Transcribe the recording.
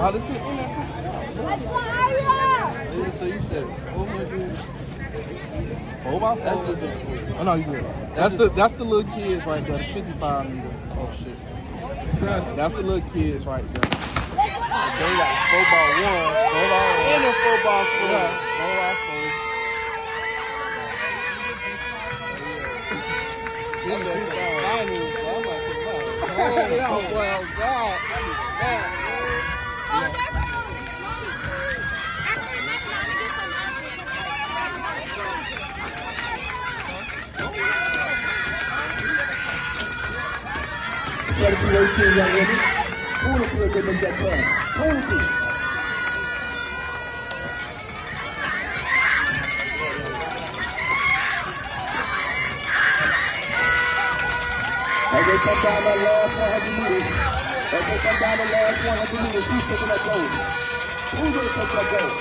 Nah, this shit in there. So you said 400. 4x4. Oh no, you good. That's the little kids right there. The 55 meter. Oh shit. That's the little kids right there. They got 4x1, 4x1, and a 4x4. 4x4. Oh God. Ready to race young lady. Who is good to make that plan? Who is it? As they come down that last 100 meters, who's going to take that goal?